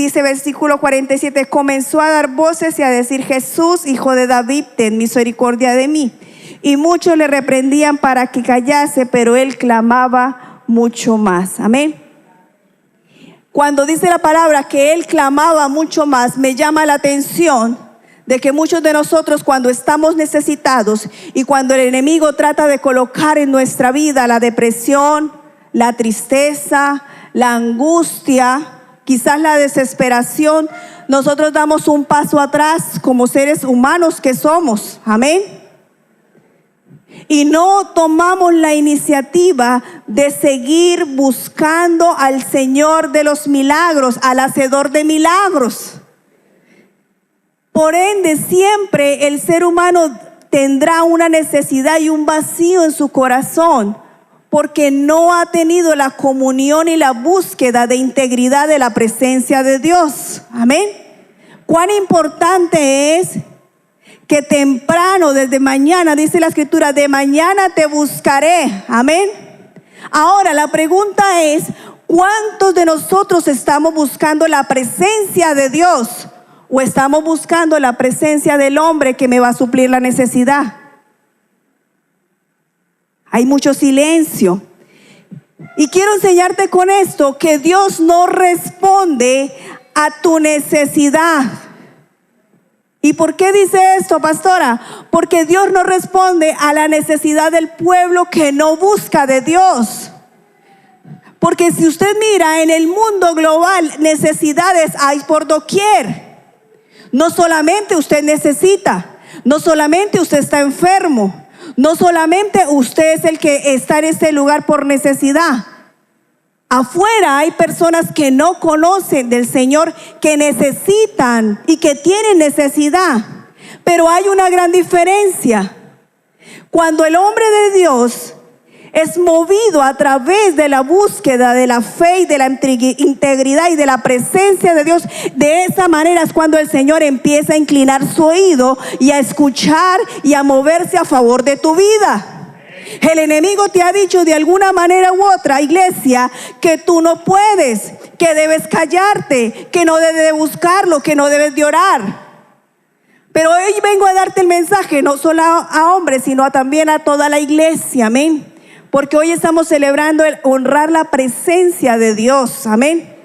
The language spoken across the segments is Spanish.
dice versículo 47, comenzó a dar voces y a decir: Jesús, hijo de David, ten misericordia de mí. Y muchos le reprendían para que callase, pero él clamaba mucho más. Amén. Cuando dice la palabra que él clamaba mucho más, me llama la atención de que muchos de nosotros, cuando estamos necesitados y cuando el enemigo trata de colocar en nuestra vida la depresión, la tristeza, la angustia, quizás la desesperación, nosotros damos un paso atrás como seres humanos que somos. Amén. Y no tomamos la iniciativa de seguir buscando al Señor de los milagros, al hacedor de milagros. Por ende, siempre el ser humano tendrá una necesidad y un vacío en su corazón, porque no ha tenido la comunión y la búsqueda de integridad de la presencia de Dios. Amén. Cuán importante es que temprano, desde mañana, dice la Escritura, de mañana te buscaré. Amén. Ahora la pregunta es: ¿cuántos de nosotros estamos buscando la presencia de Dios? ¿O estamos buscando la presencia del hombre que me va a suplir la necesidad? Hay mucho silencio. Y quiero enseñarte con esto que Dios no responde a tu necesidad. ¿Y por qué dice esto, pastora? Porque Dios no responde a la necesidad del pueblo que no busca de Dios. Porque si usted mira en el mundo global, necesidades hay por doquier. No solamente usted necesita, no solamente usted está enfermo, no solamente usted es el que está en este lugar por necesidad. Afuera hay personas que no conocen del Señor, que necesitan y que tienen necesidad. Pero hay una gran diferencia. Cuando el hombre de Dios es movido a través de la búsqueda de la fe y de la integridad y de la presencia de Dios, de esa manera es cuando el Señor empieza a inclinar su oído y a escuchar y a moverse a favor de tu vida. El enemigo te ha dicho de alguna manera u otra, iglesia, que tú no puedes, que debes callarte, que no debes de buscarlo, que no debes de orar. Pero hoy vengo a darte el mensaje, no solo a hombres, sino también a toda la iglesia. Amén. Porque hoy estamos celebrando el honrar la presencia de Dios. Amén.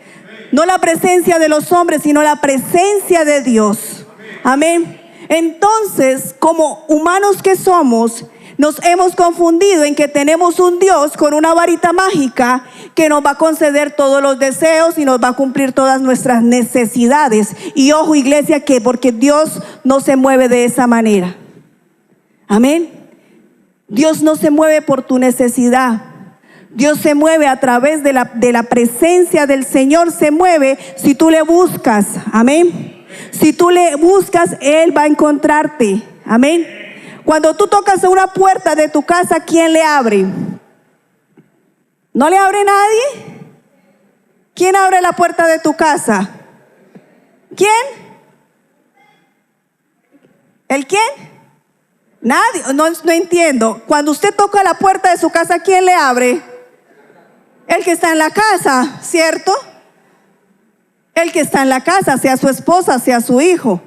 No la presencia de los hombres, sino la presencia de Dios. Amén. Entonces, como humanos que somos, nos hemos confundido en que tenemos un Dios con una varita mágica que nos va a conceder todos los deseos y nos va a cumplir todas nuestras necesidades. Y ojo, iglesia, que porque Dios no se mueve de esa manera. Amén. Dios no se mueve por tu necesidad. Dios se mueve a través de la presencia del Señor. Se mueve si tú le buscas. Amén. Si tú le buscas, Él va a encontrarte. Amén. Cuando tú tocas una puerta de tu casa, ¿quién le abre? ¿No le abre nadie? ¿Quién abre la puerta de tu casa? ¿Quién? ¿El quién? Nadie. No entiendo. Cuando usted toca la puerta de su casa, ¿quién le abre? El que está en la casa, ¿cierto? El que está en la casa, sea su esposa, sea su hijo.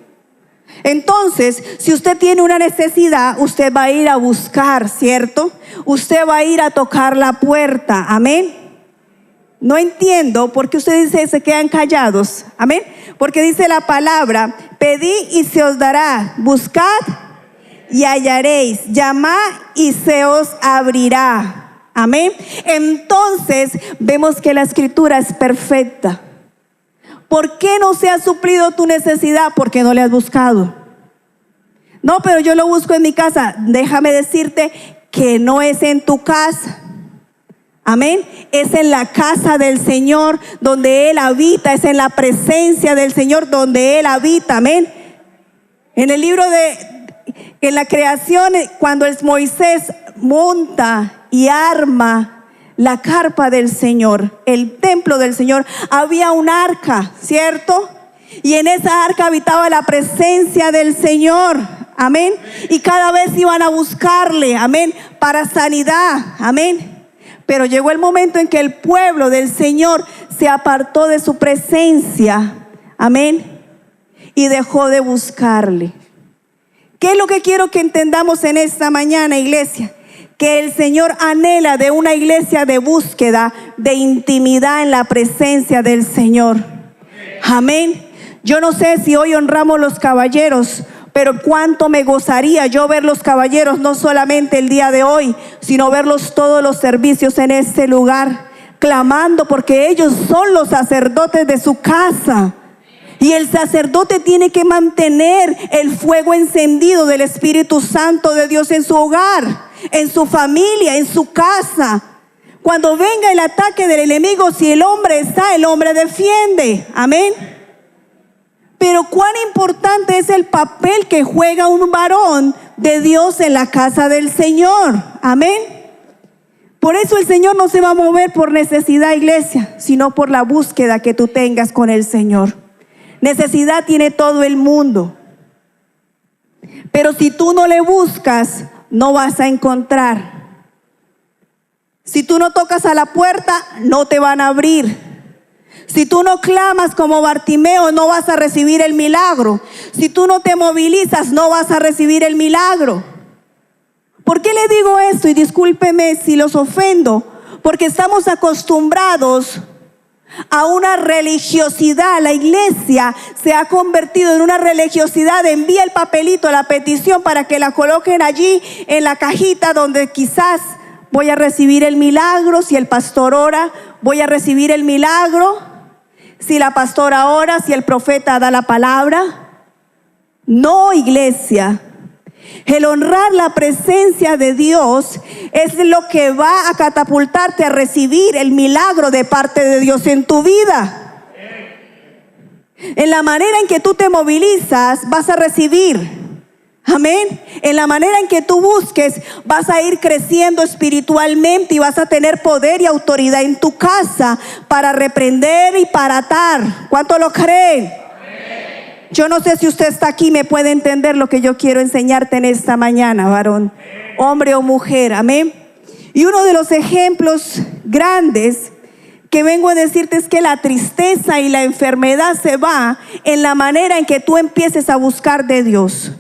Entonces, si usted tiene una necesidad, usted va a ir a buscar, ¿cierto? Usted va a ir a tocar la puerta. Amén. No entiendo por qué ustedes se quedan callados. Amén. Porque dice la palabra: pedid y se os dará, buscad y hallaréis, llamad y se os abrirá. Amén. Entonces vemos que la Escritura es perfecta. ¿Por qué no se ha suplido tu necesidad? Porque no le has buscado. No, pero yo lo busco en mi casa. Déjame decirte que no es en tu casa. Amén. Es en la casa del Señor donde Él habita. Es en la presencia del Señor donde Él habita. Amén. En el libro en la creación, cuando Moisés monta y arma la carpa del Señor, el templo del Señor, había un arca, ¿cierto? Y en esa arca habitaba la presencia del Señor. Amén. Y cada vez iban a buscarle, amén, para sanidad. Amén. Pero llegó el momento en que el pueblo del Señor se apartó de su presencia. Amén. Y dejó de buscarle. ¿Qué es lo que quiero que entendamos en esta mañana, iglesia? Que el Señor anhela de una iglesia de búsqueda, de intimidad en la presencia del Señor. Amén. Yo no sé si hoy honramos los caballeros, pero cuánto me gozaría yo ver los caballeros, no solamente el día de hoy, sino verlos todos los servicios en este lugar, clamando, porque ellos son los sacerdotes de su casa. Y el sacerdote tiene que mantener el fuego encendido del Espíritu Santo de Dios en su hogar, en su familia, en su casa. Cuando venga el ataque del enemigo, si el hombre está, el hombre defiende. Amén. Pero cuán importante es el papel que juega un varón de Dios en la casa del Señor. Amén. Por eso el Señor no se va a mover por necesidad, iglesia, sino por la búsqueda que tú tengas con el Señor. Necesidad tiene todo el mundo. Pero si tú no le buscas, no vas a encontrar. Si tú no tocas a la puerta, no te van a abrir. Si tú no clamas como Bartimeo, no vas a recibir el milagro. Si tú no te movilizas, no vas a recibir el milagro. ¿Por qué le digo esto? Y discúlpeme si los ofendo, porque estamos acostumbrados a una religiosidad. La iglesia se ha convertido en una religiosidad. Envía el papelito, la petición, para que la coloquen allí en la cajita donde quizás voy a recibir el milagro. Si el pastor ora, voy a recibir el milagro. Si la pastora ora, si el profeta da la palabra. No, iglesia. El honrar la presencia de Dios es lo que va a catapultarte a recibir el milagro de parte de Dios en tu vida. En la manera en que tú te movilizas, vas a recibir. Amén. En la manera en que tú busques, vas a ir creciendo espiritualmente y vas a tener poder y autoridad en tu casa para reprender y para atar. ¿Cuánto lo creen? Yo no sé si usted está aquí y me puede entender lo que yo quiero enseñarte en esta mañana, varón, hombre o mujer. Amén. Y uno de los ejemplos grandes que vengo a decirte es que la tristeza y la enfermedad se va en la manera en que tú empieces a buscar de Dios.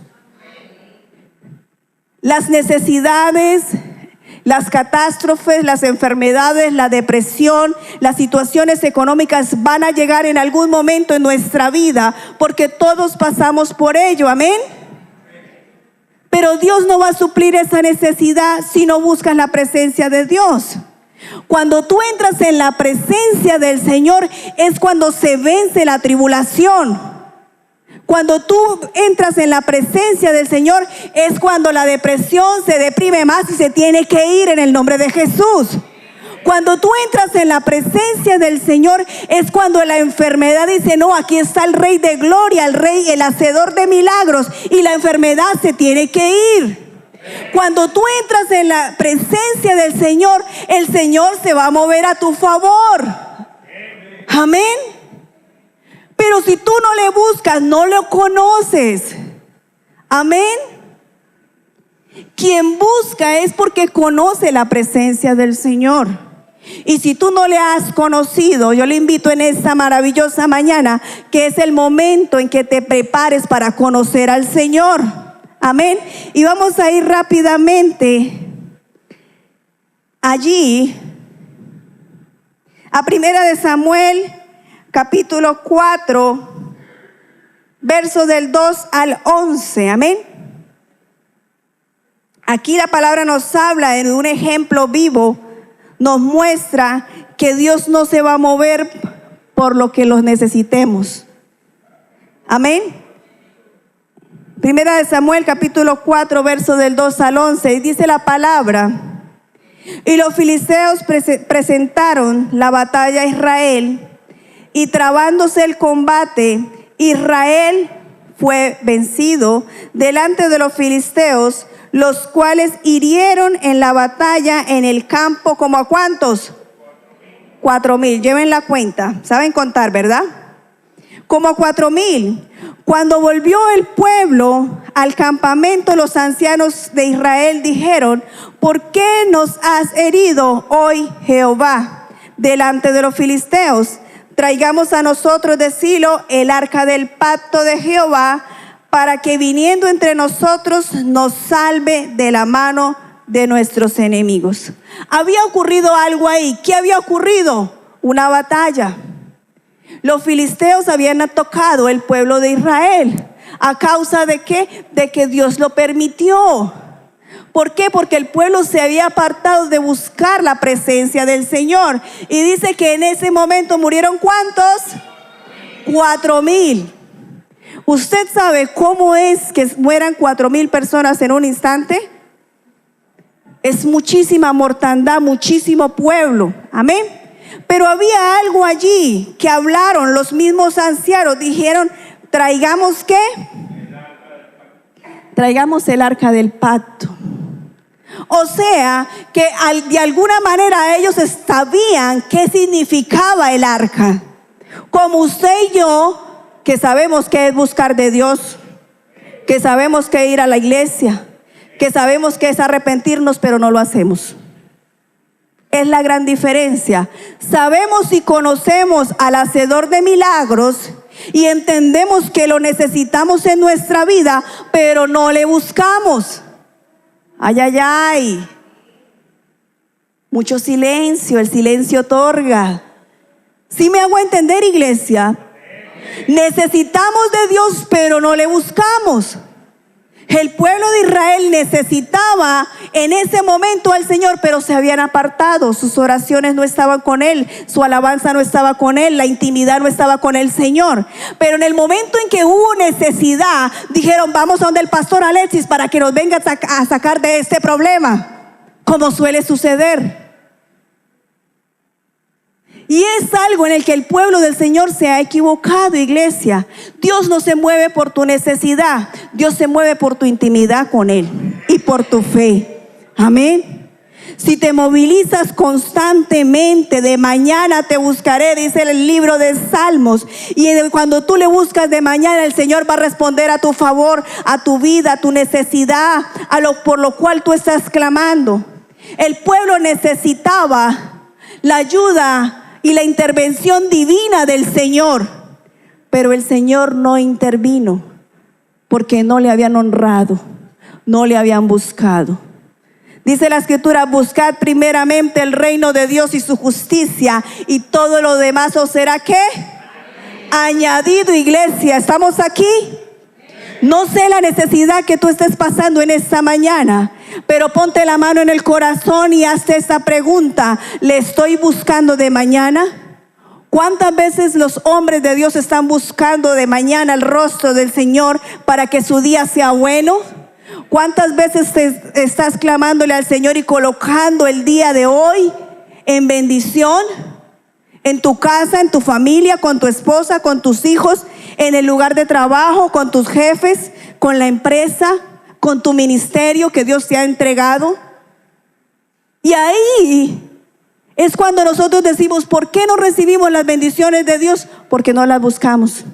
Las necesidades, las catástrofes, las enfermedades, la depresión, las situaciones económicas van a llegar en algún momento en nuestra vida, porque todos pasamos por ello. Amén. Pero Dios no va a suplir esa necesidad si no buscas la presencia de Dios. Cuando tú entras en la presencia del Señor es cuando se vence la tribulación. Cuando tú entras en la presencia del Señor es cuando la depresión se deprime más y se tiene que ir en el nombre de Jesús. Cuando tú entras en la presencia del Señor es cuando la enfermedad dice: no, aquí está el Rey de Gloria, el Rey, el hacedor de milagros, y la enfermedad se tiene que ir. Cuando tú entras en la presencia del Señor, el Señor se va a mover a tu favor. Amén. Pero si tú no le buscas, no lo conoces. Amén. Quien busca es porque conoce la presencia del Señor. Y si tú no le has conocido, yo le invito en esta maravillosa mañana, que es el momento en que te prepares para conocer al Señor. Amén. Y vamos a ir rápidamente allí a 1 Samuel capítulo 4, verso del 2 al 11. Amén. Aquí la palabra nos habla en un ejemplo vivo, nos muestra que Dios no se va a mover por lo que los necesitemos. Amén. 1 Samuel capítulo 4, verso del 2 al 11, y dice la palabra: y los filisteos presentaron la batalla a Israel, y trabándose el combate, Israel fue vencido delante de los filisteos, los cuales hirieron en la batalla en el campo, ¿como a cuántos? 4,000. Lleven la cuenta, saben contar, ¿verdad? Como a 4,000. Cuando volvió el pueblo al campamento, los ancianos de Israel dijeron: ¿por qué nos has herido hoy, Jehová, delante de los filisteos? traigamos a nosotros de Silo el arca del pacto de Jehová, para que viniendo entre nosotros nos salve de la mano de nuestros enemigos. Había ocurrido algo ahí. ¿Qué había ocurrido? Una batalla. Los filisteos habían atacado el pueblo de Israel. ¿A causa de qué? De que Dios lo permitió. ¿Por qué? Porque el pueblo se había apartado de buscar la presencia del Señor. Y dice que en ese momento murieron ¿cuántos? 4,000. ¿Usted sabe cómo es que mueran 4,000 personas en un instante? Es muchísima mortandad, muchísimo pueblo. Amén. Pero había algo allí que hablaron los mismos ancianos. Dijeron, ¿traigamos qué? Traigamos el arca del pacto. O sea, que de alguna manera ellos sabían qué significaba el arca. Como usted y yo, que sabemos qué es buscar de Dios, que sabemos qué es ir a la iglesia, que sabemos qué es arrepentirnos, pero no lo hacemos. Es la gran diferencia. Sabemos y conocemos al hacedor de milagros y entendemos que lo necesitamos en nuestra vida, pero no le buscamos. Ay, ay, ay. Mucho silencio, el silencio otorga. ¿Sí me hago entender, iglesia? Necesitamos de Dios, pero no le buscamos. El pueblo de Israel necesitaba en ese momento al Señor, pero se habían apartado. Sus oraciones no estaban con Él, su alabanza no estaba con Él, la intimidad no estaba con el Señor. Pero en el momento en que hubo necesidad, dijeron, vamos a donde el pastor Alexis para que nos venga a sacar de este problema, como suele suceder. Y es algo en el que el pueblo del Señor se ha equivocado, iglesia. Dios no se mueve por tu necesidad. Dios se mueve por tu intimidad con Él y por tu fe. Amén. Si te movilizas constantemente, de mañana te buscaré, dice el libro de Salmos. Y cuando tú le buscas de mañana, el Señor va a responder a tu favor, a tu vida, a tu necesidad, por lo cual tú estás clamando. El pueblo necesitaba la ayuda y la intervención divina del Señor, pero el Señor no intervino porque no le habían honrado, no le habían buscado. Dice la Escritura, buscad primeramente el reino de Dios y su justicia, y todo lo demás os será ¿qué? Añadido, iglesia. ¿Estamos aquí? No sé la necesidad que tú estés pasando en esta mañana, pero ponte la mano en el corazón y hazte esta pregunta: ¿le estoy buscando de mañana? ¿Cuántas veces los hombres de Dios están buscando de mañana el rostro del Señor para que su día sea bueno? ¿Cuántas veces estás clamándole al Señor y colocando el día de hoy en bendición? En tu casa, en tu familia, con tu esposa, con tus hijos, en el lugar de trabajo, con tus jefes, con la empresa, con tu ministerio que Dios te ha entregado. Y ahí es cuando nosotros decimos, ¿por qué no recibimos las bendiciones de Dios? Porque no las buscamos.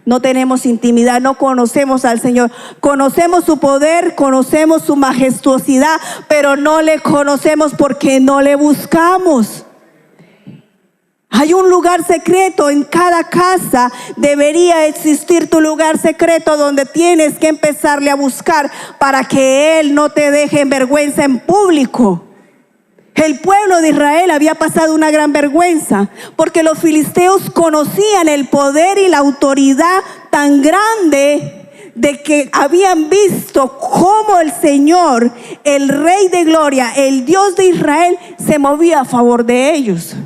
No tenemos intimidad, no conocemos al Señor. Conocemos su poder, conocemos su majestuosidad, pero no le conocemos porque no le buscamos. Hay un lugar secreto en cada casa. Debería existir tu lugar secreto donde tienes que empezarle a buscar para que Él no te deje en vergüenza en público. El pueblo de Israel había pasado una gran vergüenza porque los filisteos conocían el poder y la autoridad tan grande de que habían visto cómo el Señor, el Rey de Gloria, el Dios de Israel, se movía a favor de ellos.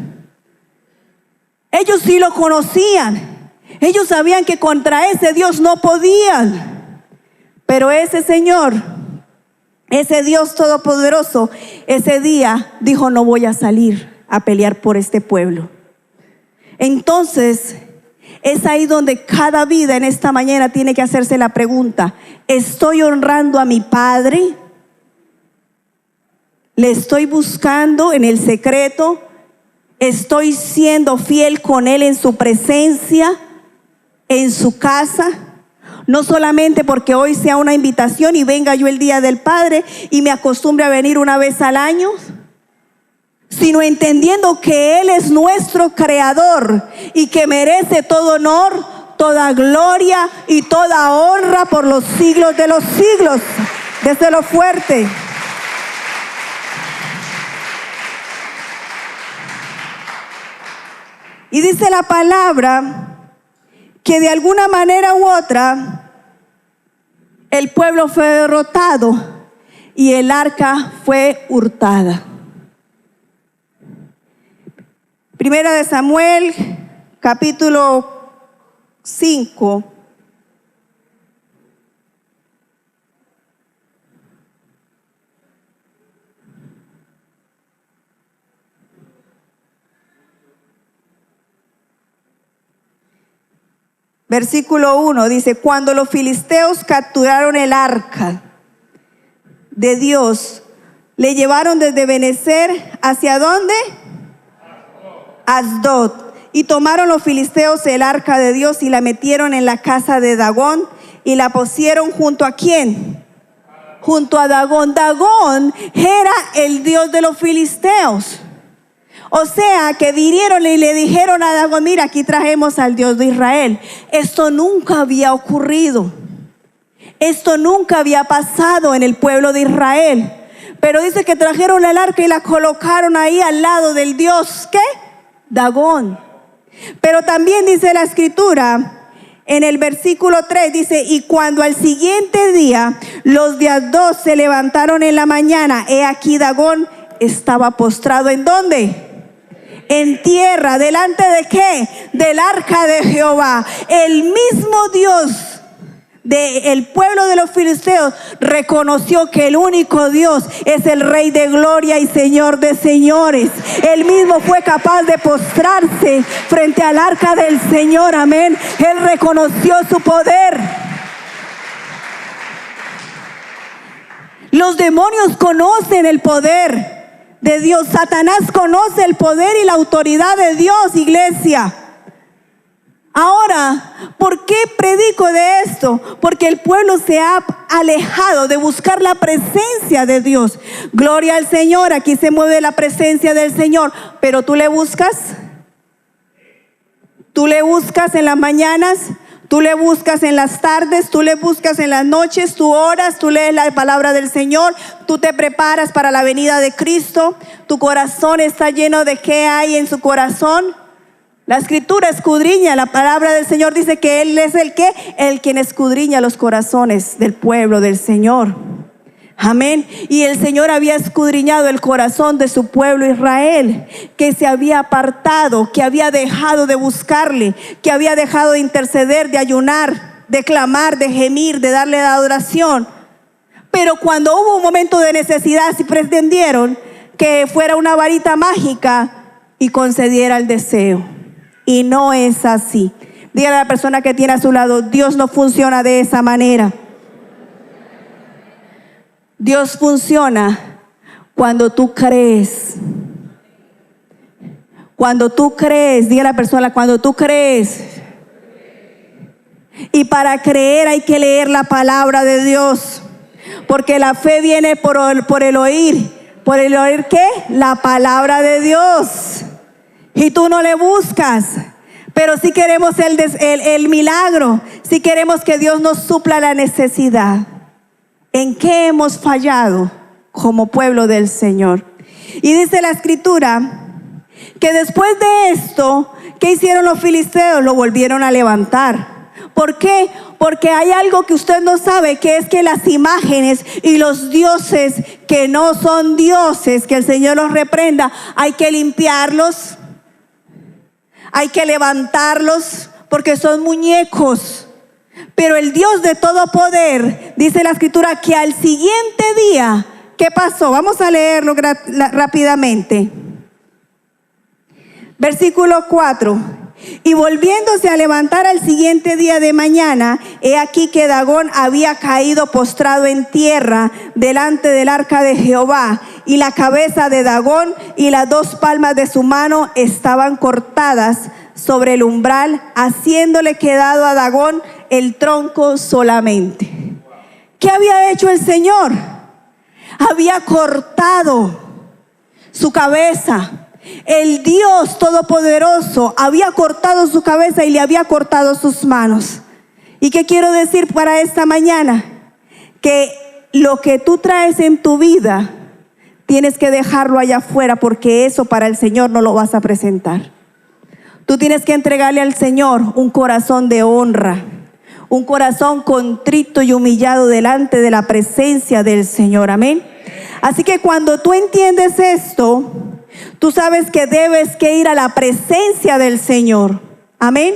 Ellos sí lo conocían. Ellos sabían que contra ese Dios no podían. Pero ese Señor, ese Dios todopoderoso, ese día dijo, no voy a salir a pelear por este pueblo. Entonces, es ahí donde cada vida en esta mañana tiene que hacerse la pregunta: ¿estoy honrando a mi Padre? ¿Le estoy buscando en el secreto? ¿Estoy siendo fiel con Él en su presencia, en su casa? No solamente porque hoy sea una invitación y venga yo el día del Padre y me acostumbre a venir una vez al año, sino entendiendo que Él es nuestro creador y que merece todo honor, toda gloria y toda honra por los siglos de los siglos. Desde lo fuerte. Y dice la palabra que de alguna manera u otra el pueblo fue derrotado y el arca fue hurtada. Primera de Samuel, capítulo 5. Versículo 1 dice: cuando los filisteos capturaron el arca de Dios, le llevaron desde Ebenezer, ¿hacia dónde? Asdod. Y tomaron los filisteos el arca de Dios y la metieron en la casa de Dagón y la pusieron junto a ¿quién? Junto a Dagón. Dagón era el dios de los filisteos. O sea que vinieron y le dijeron a Dagón: mira, aquí trajemos al Dios de Israel. Esto nunca había ocurrido. Esto nunca había pasado en el pueblo de Israel. Pero dice que trajeron el arca y la colocaron ahí al lado del Dios, ¿qué? Dagón. Pero también dice la escritura, en el versículo 3 dice: y cuando al siguiente día los de Asdod se levantaron en la mañana, he aquí Dagón estaba postrado, ¿en dónde? En tierra, ¿delante de qué? Del arca de Jehová. El mismo Dios del pueblo de los filisteos reconoció que el único Dios es el Rey de gloria y Señor de señores. Él mismo fue capaz de postrarse frente al arca del Señor, amén. Él reconoció su poder. Los demonios conocen el poder de Dios. Satanás conoce el poder y la autoridad de Dios, iglesia. Ahora, ¿por qué predico de esto? Porque el pueblo se ha alejado de buscar la presencia de Dios. Gloria al Señor, aquí se mueve la presencia del Señor. Pero tú le buscas en las mañanas, tú le buscas en las tardes, tú le buscas en las noches, tú oras, tú lees la palabra del Señor, tú te preparas para la venida de Cristo. Tu corazón está lleno de qué hay en su corazón. La escritura escudriña, la palabra del Señor dice que Él es el que, el quien escudriña los corazones del pueblo del Señor. Amén. Y el Señor había escudriñado el corazón de su pueblo Israel, que se había apartado, que había dejado de buscarle, que había dejado de interceder, de ayunar, de clamar, de gemir, de darle la adoración. Pero cuando hubo un momento de necesidad, sí pretendieron que fuera una varita mágica y concediera el deseo. Y no es así. Dígale a la persona que tiene a su lado: Dios no funciona de esa manera. Dios funciona cuando tú crees. Cuando tú crees, dígale a la persona: cuando tú crees. Y para creer hay que leer la palabra de Dios. Porque la fe viene por el oír. ¿Por el oír qué? La palabra de Dios. Y tú no le buscas. Pero si queremos el milagro, si queremos que Dios nos supla la necesidad. ¿En qué hemos fallado como pueblo del Señor? Y dice la escritura que después de esto, ¿qué hicieron los filisteos? Lo volvieron a levantar. ¿Por qué? Porque hay algo que usted no sabe, que es que las imágenes y los dioses que no son dioses, que el Señor los reprenda, hay que limpiarlos. Hay que levantarlos porque son muñecos. Pero el Dios de todo poder, dice la escritura, que al siguiente día, ¿qué pasó? Vamos a leerlo rápidamente. Versículo 4. Y volviéndose a levantar al siguiente día de mañana, he aquí que Dagón había caído postrado en tierra delante del arca de Jehová, y la cabeza de Dagón y las 2 palmas de su mano estaban cortadas sobre el umbral, haciéndole quedado a Dagón el tronco solamente. ¿Qué había hecho el Señor? Había cortado su cabeza. El Dios Todopoderoso había cortado su cabeza y le había cortado sus manos. ¿Y qué quiero decir para esta mañana? Que lo que tú traes en tu vida, tienes que dejarlo allá afuera, porque eso para el Señor no lo vas a presentar. Tú tienes que entregarle al Señor un corazón de honra, un corazón contrito y humillado delante de la presencia del Señor. Amén. Así que cuando tú entiendes esto, tú sabes que debes que ir a la presencia del Señor. Amén.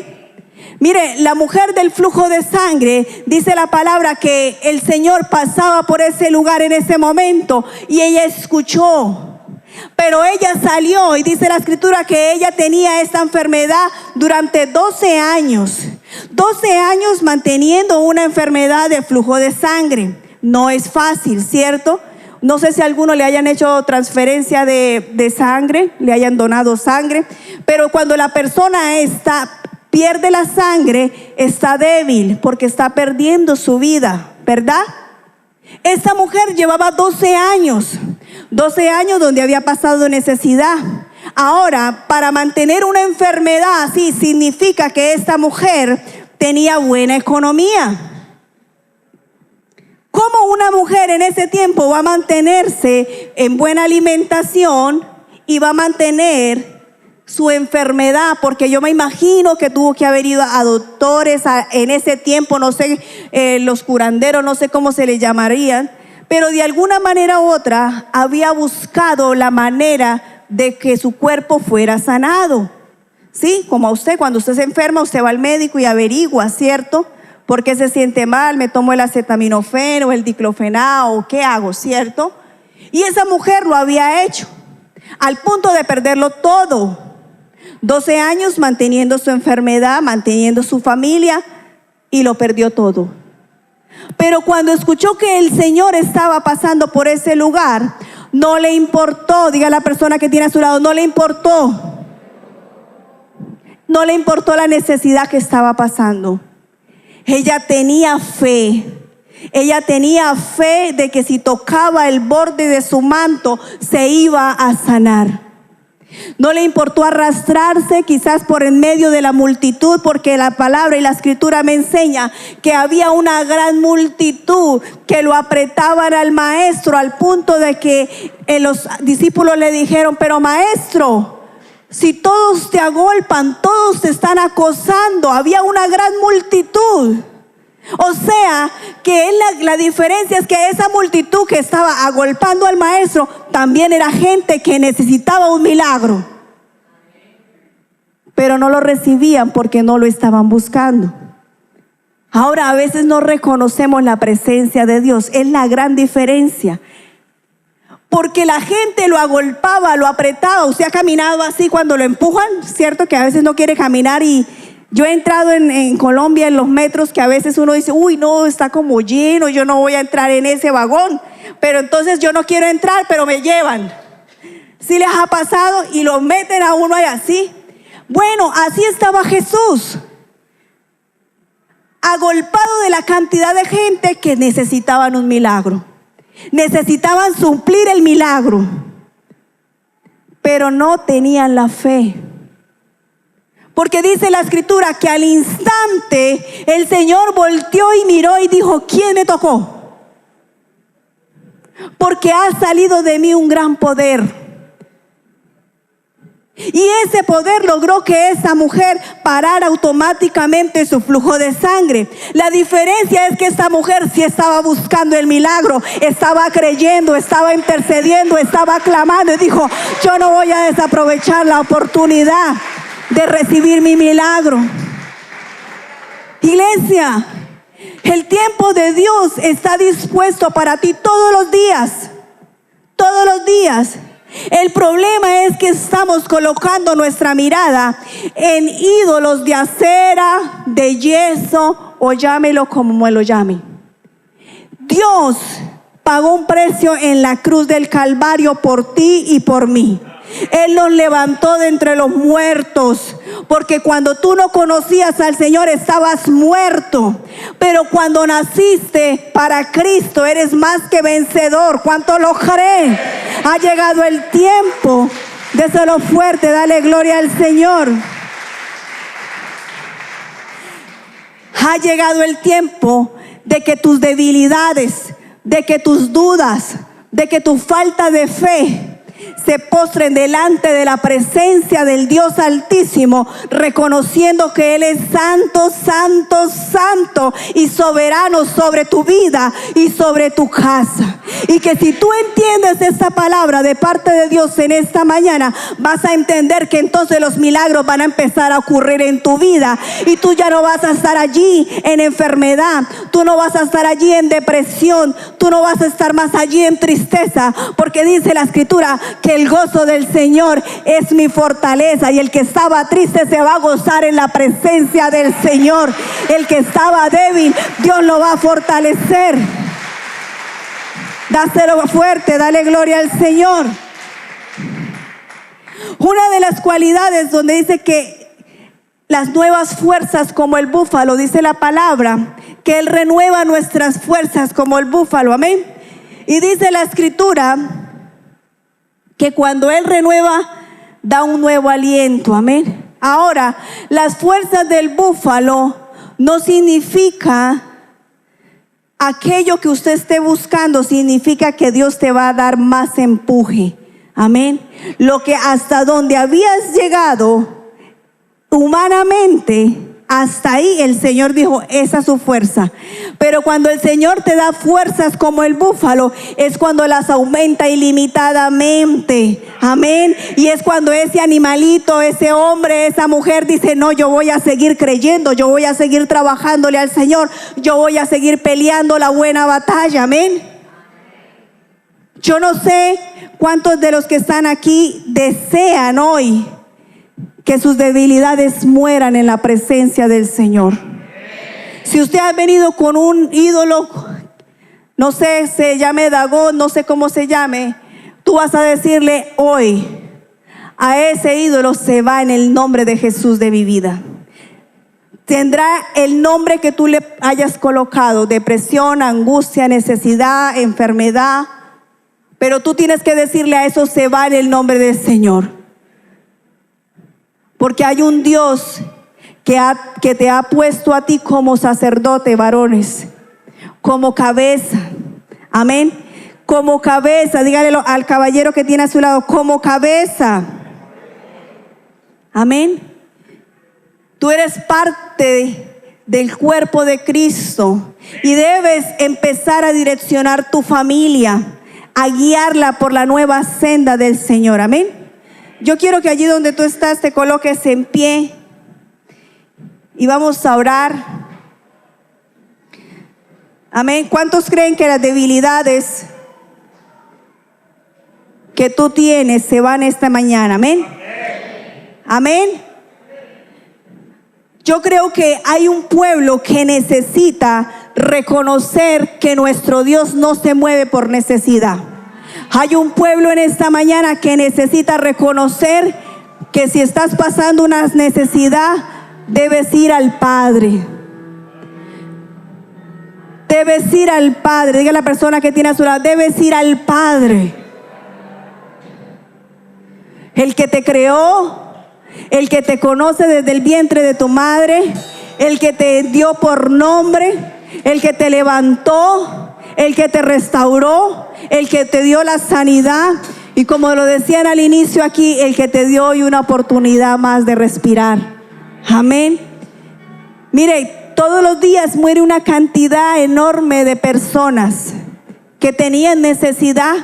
Mire, la mujer del flujo de sangre, dice la palabra que el Señor pasaba por ese lugar en ese momento y ella escuchó. Pero ella salió y dice la escritura que ella tenía esta enfermedad durante 12 años. 12 años manteniendo una enfermedad de flujo de sangre. No es fácil, ¿cierto? No sé si a alguno le hayan hecho transferencia de sangre, le hayan donado sangre. Pero cuando la persona pierde la sangre, está débil porque está perdiendo su vida, ¿verdad? Esta mujer llevaba 12 años donde había pasado necesidad. Ahora, para mantener una enfermedad así, significa que esta mujer tenía buena economía. ¿Cómo una mujer en ese tiempo va a mantenerse en buena alimentación y va a mantener su enfermedad? Porque yo me imagino que tuvo que haber ido a doctores en ese tiempo, no sé, los curanderos, no sé cómo se les llamarían, pero de alguna manera u otra había buscado la manera de que su cuerpo fuera sanado. Sí, como a usted, cuando usted se enferma, usted va al médico y averigua, ¿cierto? ¿Por qué se siente mal? ¿Me tomo el acetaminofeno o el diclofenac? ¿Qué hago? ¿Cierto? Y esa mujer lo había hecho al punto de perderlo todo. 12 años manteniendo su enfermedad, manteniendo su familia, y lo perdió todo. Pero cuando escuchó que el Señor estaba pasando por ese lugar, no le importó. Diga a la persona que tiene a su lado, no le importó. No le importó la necesidad que estaba pasando. Ella tenía fe. Ella tenía fe de que si tocaba el borde de su manto, se iba a sanar. No le importó arrastrarse quizás por en medio de la multitud, porque la palabra y la escritura me enseña que había una gran multitud que lo apretaban al maestro, al punto de que los discípulos le dijeron: pero maestro, si todos te agolpan, todos te están acosando. Había una gran multitud. O sea, que la diferencia es que esa multitud que estaba agolpando al maestro también era gente que necesitaba un milagro. Pero no lo recibían porque no lo estaban buscando. Ahora, a veces no reconocemos la presencia de Dios. Es la gran diferencia. Porque la gente lo agolpaba, lo apretaba. Usted ha caminado así cuando lo empujan, ¿cierto? Que a veces no quiere caminar. Y yo he entrado en Colombia en los metros que a veces uno dice: uy, no, está como lleno, yo no voy a entrar en ese vagón. Pero entonces yo no quiero entrar, pero me llevan. ¿Sí les ha pasado? Y lo meten a uno ahí así. Bueno, así estaba Jesús, agolpado de la cantidad de gente que necesitaban un milagro. Necesitaban suplir el milagro, pero no tenían la fe. Porque dice la escritura que al instante el Señor volteó y miró y dijo: ¿quién me tocó? Porque ha salido de mí un gran poder. Y ese poder logró que esa mujer parara automáticamente su flujo de sangre. La diferencia es que esta mujer sí estaba buscando el milagro, estaba creyendo, estaba intercediendo, estaba clamando y dijo: yo no voy a desaprovechar la oportunidad de recibir mi milagro. Iglesia, el tiempo de Dios está dispuesto para ti todos los días. Todos los días. El problema es que estamos colocando nuestra mirada en ídolos de acera, de yeso, o llámelo como me lo llame. Dios pagó un precio en la cruz del Calvario por ti y por mí. Él nos levantó de entre los muertos, porque cuando tú no conocías al Señor estabas muerto, pero cuando naciste para Cristo eres más que vencedor. ¿Cuánto lo creen? Ha llegado el tiempo. Déselo fuerte, dale gloria al Señor. Ha llegado el tiempo de que tus debilidades, de que tus dudas, de que tu falta de fe se postren delante de la presencia del Dios Altísimo, reconociendo que Él es santo, santo, santo y soberano sobre tu vida y sobre tu casa. Y que si tú entiendes esta palabra de parte de Dios en esta mañana, vas a entender que entonces los milagros van a empezar a ocurrir en tu vida. Y tú ya no vas a estar allí en enfermedad, tú no vas a estar allí en depresión, tú no vas a estar más allí en tristeza, porque dice la Escritura que el gozo del Señor es mi fortaleza, y el que estaba triste se va a gozar en la presencia del Señor. El que estaba débil, Dios lo va a fortalecer. Dáselo fuerte, dale gloria al Señor. Una de las cualidades donde dice que las nuevas fuerzas como el búfalo, dice la palabra, que Él renueva nuestras fuerzas como el búfalo, amén. Y dice la Escritura que cuando Él renueva, da un nuevo aliento, amén. Ahora, las fuerzas del búfalo no significa aquello que usted esté buscando, significa que Dios te va a dar más empuje, amén. Lo que hasta donde habías llegado humanamente, hasta ahí el Señor dijo, esa es su fuerza. Pero cuando el Señor te da fuerzas como el búfalo, es cuando las aumenta ilimitadamente, amén. Y es cuando ese animalito, ese hombre, esa mujer dice, no, yo voy a seguir creyendo, yo voy a seguir trabajándole al Señor, yo voy a seguir peleando la buena batalla, amén. Yo no sé cuántos de los que están aquí desean hoy que sus debilidades mueran en la presencia del Señor. Si usted ha venido con un ídolo, no sé, se llame Dagón, no sé cómo se llame, tú vas a decirle hoy, a ese ídolo se va en el nombre de Jesús de mi vida. Tendrá el nombre que tú le hayas colocado, depresión, angustia, necesidad, enfermedad, pero tú tienes que decirle a eso, se va en el nombre del Señor. Porque hay un Dios que te ha puesto a ti como sacerdote, varones, como cabeza, amén, como cabeza. Dígale al caballero que tiene a su lado, como cabeza, amén. Tú eres parte del cuerpo de Cristo y debes empezar a direccionar tu familia, a guiarla por la nueva senda del Señor, amén. Yo quiero que allí donde tú estás te coloques en pie y vamos a orar. Amén. ¿Cuántos creen que las debilidades que tú tienes se van esta mañana? Amén. Amén. Yo creo que hay un pueblo que necesita reconocer que nuestro Dios no se mueve por necesidad. Hay un pueblo en esta mañana que necesita reconocer que si estás pasando una necesidad, debes ir al Padre. Debes ir al Padre. Diga a la persona que tiene a su lado, debes ir al Padre. El que te creó, el que te conoce desde el vientre de tu madre, el que te dio por nombre, el que te levantó, el que te restauró, el que te dio la sanidad y, como lo decían al inicio aquí, el que te dio hoy una oportunidad más de respirar. Amén. Mire, todos los días muere una cantidad enorme de personas que tenían necesidad.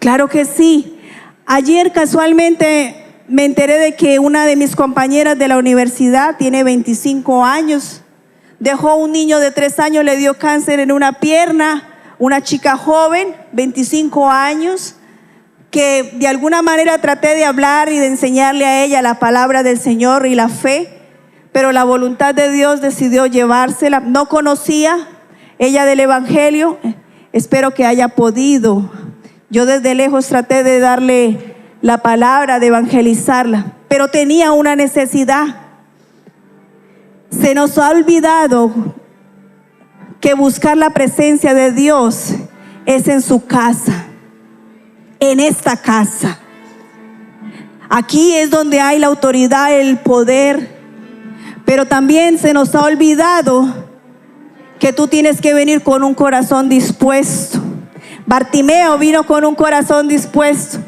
Claro que sí. Ayer casualmente me enteré de que una de mis compañeras de la universidad tiene 25 años. Dejó un niño de 3 años, le dio cáncer en una pierna, una chica joven, 25 años, que de alguna manera traté de hablar y de enseñarle a ella la palabra del Señor y la fe, pero la voluntad de Dios decidió llevársela. No conocía ella del Evangelio, espero que haya podido. Yo desde lejos traté de darle la palabra, de evangelizarla, pero tenía una necesidad. Se nos ha olvidado que buscar la presencia de Dios es en su casa. en esta casa. Aquí es donde hay la autoridad, el poder, pero también se nos ha olvidado que tú tienes que venir con un corazón dispuesto. Bartimeo vino con un corazón dispuesto.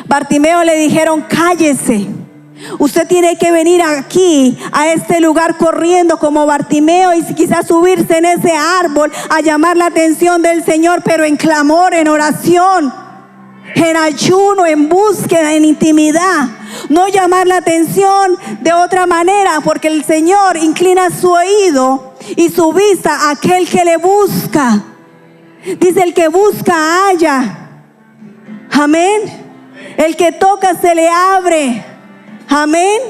Bartimeo le dijeron: cállese. Usted tiene que venir aquí, a este lugar, corriendo como Bartimeo, y quizás subirse en ese árbol a llamar la atención del Señor, pero en clamor, en oración, en ayuno, en búsqueda, en intimidad. No llamar la atención de otra manera, porque el Señor inclina su oído y su vista a aquel que le busca. Dice: el que busca halla. Amén. El que toca se le abre. Amén.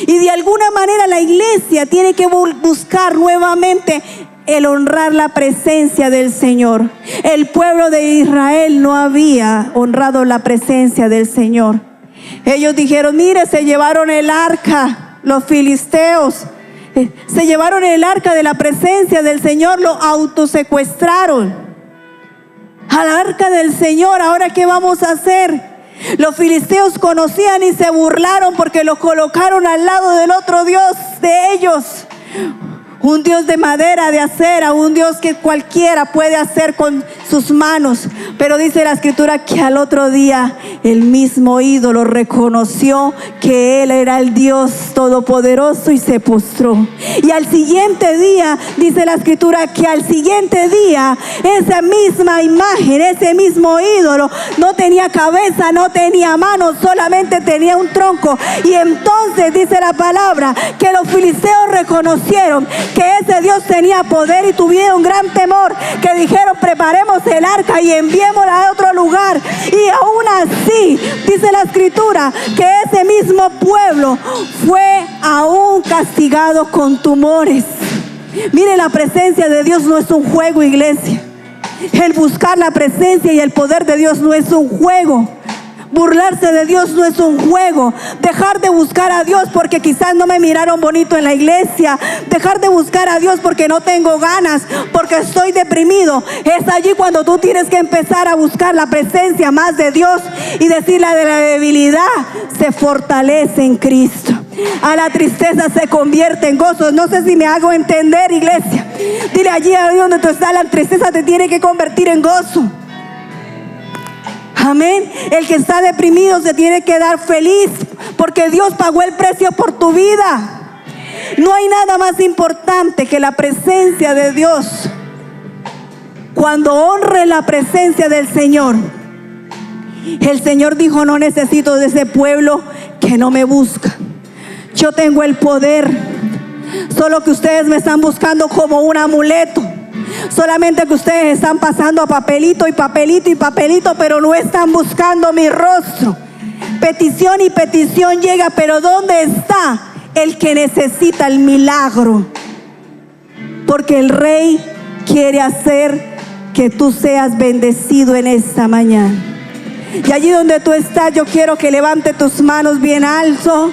Y de alguna manera la iglesia tiene que buscar nuevamente el honrar la presencia del Señor. El pueblo de Israel no había honrado la presencia del Señor. Ellos dijeron: mire, se llevaron el arca, los filisteos. Se llevaron el arca de la presencia del Señor, lo autosecuestraron. Al arca del Señor, ¿ahora qué vamos a hacer? Los filisteos conocían y se burlaron porque lo colocaron al lado del otro Dios de ellos. Un Dios de madera, de acera, un Dios que cualquiera puede hacer con sus manos. Pero dice la Escritura que al otro día el mismo ídolo reconoció que él era el Dios todopoderoso y se postró. Y al siguiente día, dice la Escritura que al siguiente día esa misma imagen, ese mismo ídolo no tenía cabeza, no tenía manos, solamente tenía un tronco. Y entonces dice la palabra que los filisteos reconocieron que ese Dios tenía poder y tuvieron gran temor, que dijeron: preparemos el arca y enviémosla a otro lugar. Y aún así dice la Escritura que ese mismo pueblo fue aún castigado con tumores. Mire, la presencia de Dios no es un juego, iglesia. El buscar la presencia y el poder de Dios no es un juego. Burlarse de Dios no es un juego. Dejar de buscar a Dios porque quizás no me miraron bonito en la iglesia. Dejar de buscar a Dios porque no tengo ganas, porque estoy deprimido. Es allí cuando tú tienes que empezar a buscar la presencia más de Dios y decir: la de la debilidad se fortalece en Cristo. A la tristeza se convierte en gozo. No sé si me hago entender, iglesia. Dile: allí donde tú estás, la tristeza te tiene que convertir en gozo. Amén. El que está deprimido se tiene que dar feliz porque Dios pagó el precio por tu vida. No hay nada más importante que la presencia de Dios. Cuando honre la presencia del Señor, el Señor dijo: no necesito de ese pueblo que no me busca. Yo tengo el poder. Solo que ustedes me están buscando como un amuleto. Solamente que ustedes están pasando a papelito y papelito y papelito, pero no están buscando mi rostro. Petición y petición llega, pero ¿dónde está el que necesita el milagro? Porque el Rey quiere hacer que tú seas bendecido en esta mañana. Y allí donde tú estás, yo quiero que levante tus manos bien alto.